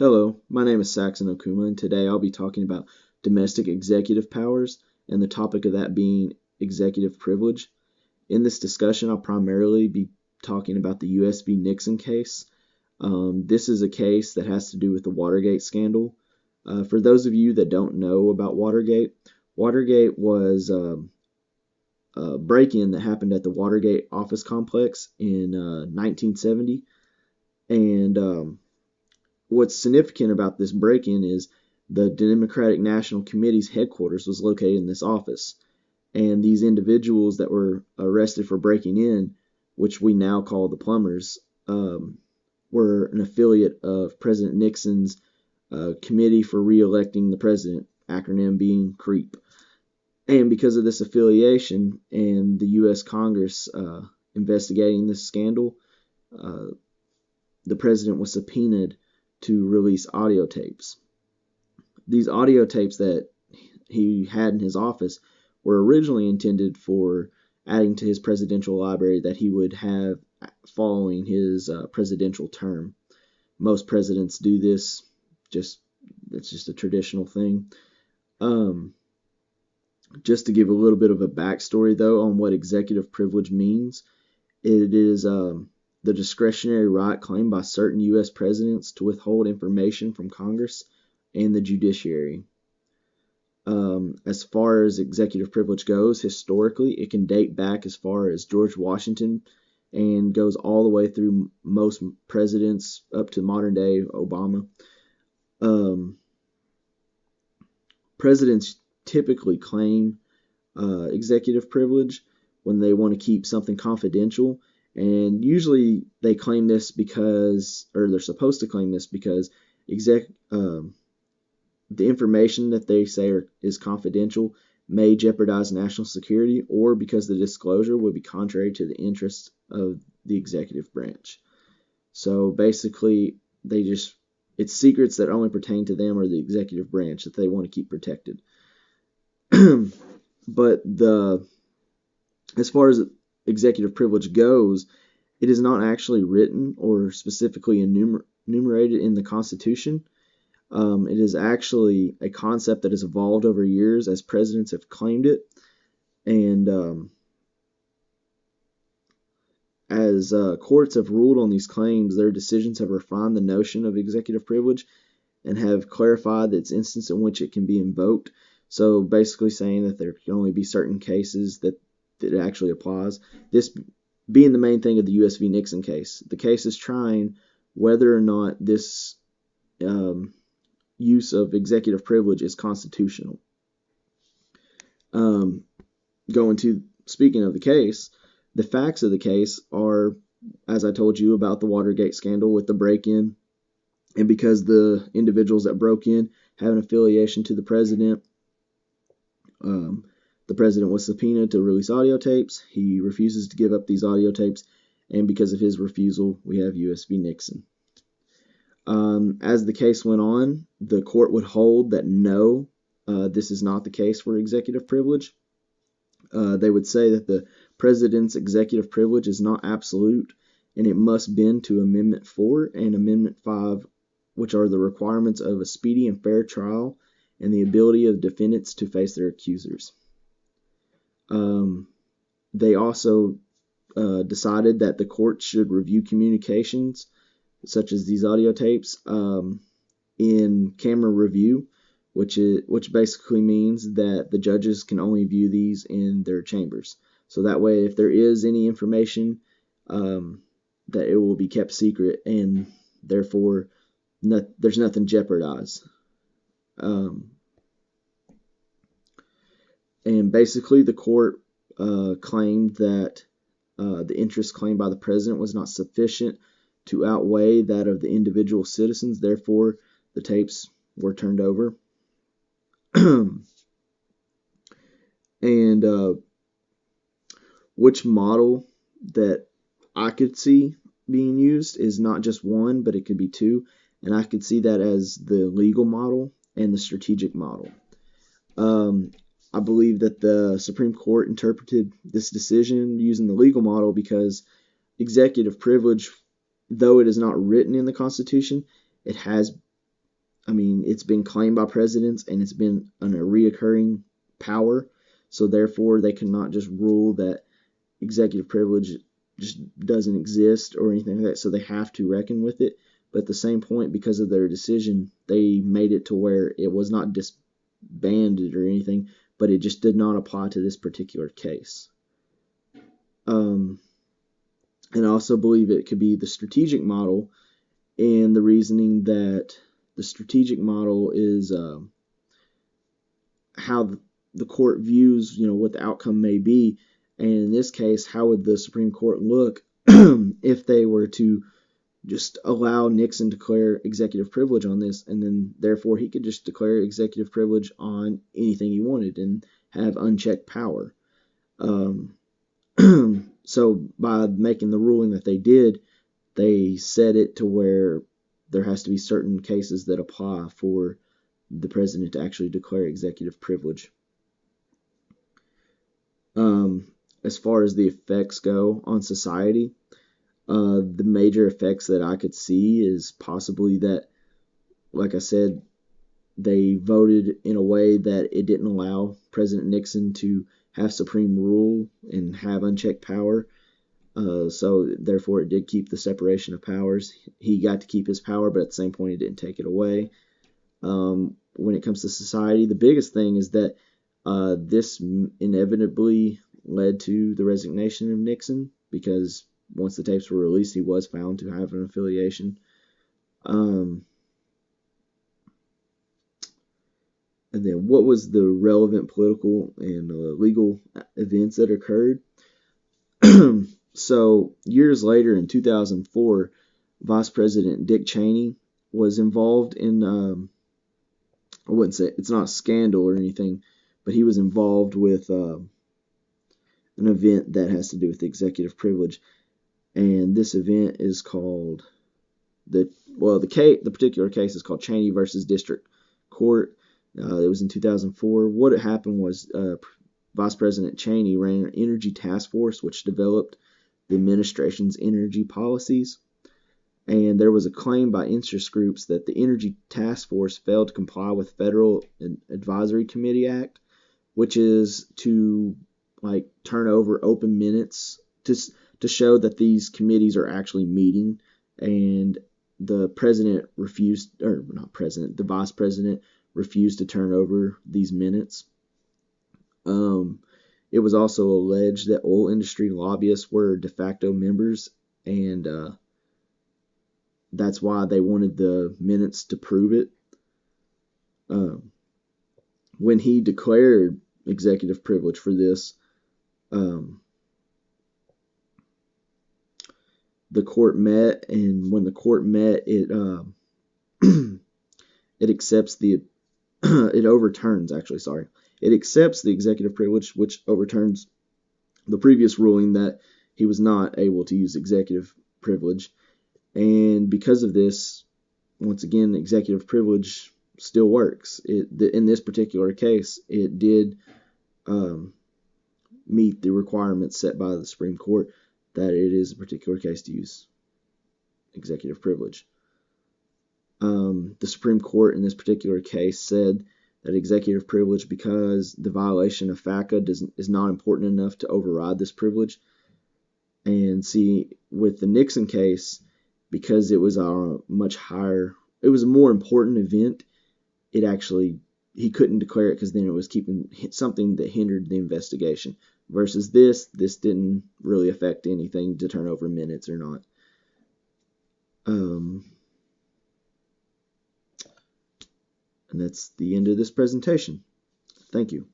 Hello, my name is Saxon Okuma, and today I'll be talking about domestic executive powers and the topic of that being executive privilege. In this discussion, I'll primarily be talking about the U.S. v. Nixon case. This is a case that has to do with the Watergate scandal. For those of you that don't know about Watergate, Watergate was a break-in that happened at the Watergate office complex in 1970, and what's significant about this break-in is the Democratic National Committee's headquarters was located in this office. And these individuals that were arrested for breaking in, which we now call the plumbers, were an affiliate of President Nixon's Committee for Re-electing the President, acronym being CREEP. And because of this affiliation and the U.S. Congress investigating this scandal, the president was subpoenaed to release audio tapes. These audio tapes that he had in his office were originally intended for adding to his presidential library that he would have following his presidential term. Most presidents do this, it's just a traditional thing. Just to give a little bit of a backstory, though, on what executive privilege means, it is the discretionary right claimed by certain U.S. presidents to withhold information from Congress and the judiciary. As far as executive privilege goes, historically, it can date back as far as George Washington and goes all the way through most presidents up to modern day Obama. Presidents typically claim executive privilege when they want to keep something confidential. And usually they claim this because, or they're supposed to claim this because the information that they say is confidential may jeopardize national security, or because the disclosure would be contrary to the interests of the executive branch. So basically, it's secrets that only pertain to them or the executive branch that they want to keep protected. But as far as executive privilege goes, it is not actually written or specifically enumerated in the Constitution. It is actually a concept that has evolved over years as presidents have claimed it, and as courts have ruled on these claims, their decisions have refined the notion of executive privilege and have clarified its instance in which it can be invoked. So basically saying that there can only be certain cases that it actually applies. This being the main thing of the U.S. v. Nixon case. The case is trying whether or not this use of executive privilege is constitutional. Speaking of the case, the facts of the case are, as I told you, about the Watergate scandal with the break-in, and because the individuals that broke in have an affiliation to the president, the president was subpoenaed to release audio tapes. He refuses to give up these audio tapes, and because of his refusal, we have U.S. v. Nixon. As the case went on, the court would hold that no, this is not the case for executive privilege. They would say that the president's executive privilege is not absolute, and it must bend to Amendment 4 and Amendment 5, which are the requirements of a speedy and fair trial and the ability of defendants to face their accusers. They also decided that the court should review communications, such as these audio tapes, in camera review, which basically means that the judges can only view these in their chambers. So that way, if there is any information, that it will be kept secret, and therefore there's nothing jeopardized. And basically, the court claimed that the interest claimed by the president was not sufficient to outweigh that of the individual citizens. Therefore, the tapes were turned over. And which model that I could see being used is not just one, but it could be two. And I could see that as the legal model and the strategic model. I believe that the Supreme Court interpreted this decision using the legal model because executive privilege, though it is not written in the Constitution, it has it's been claimed by presidents and it's been a reoccurring power. So therefore, they cannot just rule that executive privilege just doesn't exist or anything like that. So they have to reckon with it. But at the same point, because of their decision, they made it to where it was not disbanded or anything, but it just did not apply to this particular case. And I also believe it could be the strategic model, and the reasoning that the strategic model is how the court views, what the outcome may be. And in this case, how would the Supreme Court look if they were to just allow Nixon to declare executive privilege on this, and then therefore he could just declare executive privilege on anything he wanted and have unchecked power. So by making the ruling that they did, they set it to where there has to be certain cases that apply for the president to actually declare executive privilege. As far as the effects go on society, the major effects that I could see is possibly that, like I said, they voted in a way that it didn't allow President Nixon to have supreme rule and have unchecked power. So therefore, it did keep the separation of powers. He got to keep his power, but at the same point, it didn't take it away. When it comes to society, the biggest thing is that this inevitably led to the resignation of Nixon, because once the tapes were released, he was found to have an affiliation. And then what was the relevant political and legal events that occurred? So years later, in 2004, Vice President Dick Cheney was involved in, I wouldn't say it's not a scandal or anything, but he was involved with an event that has to do with executive privilege. And this event is called the particular case is called Cheney versus District Court. It was in 2004. What had happened was Vice President Cheney ran an energy task force which developed the administration's energy policies. And there was a claim by interest groups that the Energy Task Force failed to comply with Federal Advisory Committee Act, which is to turn over open minutes to show that these committees are actually meeting. And the president refused, or not president, the vice president refused to turn over these minutes. It was also alleged that oil industry lobbyists were de facto members, and that's why they wanted the minutes to prove it. When he declared executive privilege for this, the court met, and when the court met, it it accepts it overturns it accepts the executive privilege, which overturns the previous ruling that he was not able to use executive privilege. And because of this, once again, executive privilege still works. In this particular case, it did meet the requirements set by the Supreme Court that it is a particular case to use executive privilege. The Supreme Court in this particular case said that executive privilege, because the violation of FACA is not important enough to override this privilege. And see, with the Nixon case, because it was a more important event, he couldn't declare it because then it was keeping something that hindered the investigation. Versus this didn't really affect anything to turn over minutes or not. And that's the end of this presentation. Thank you.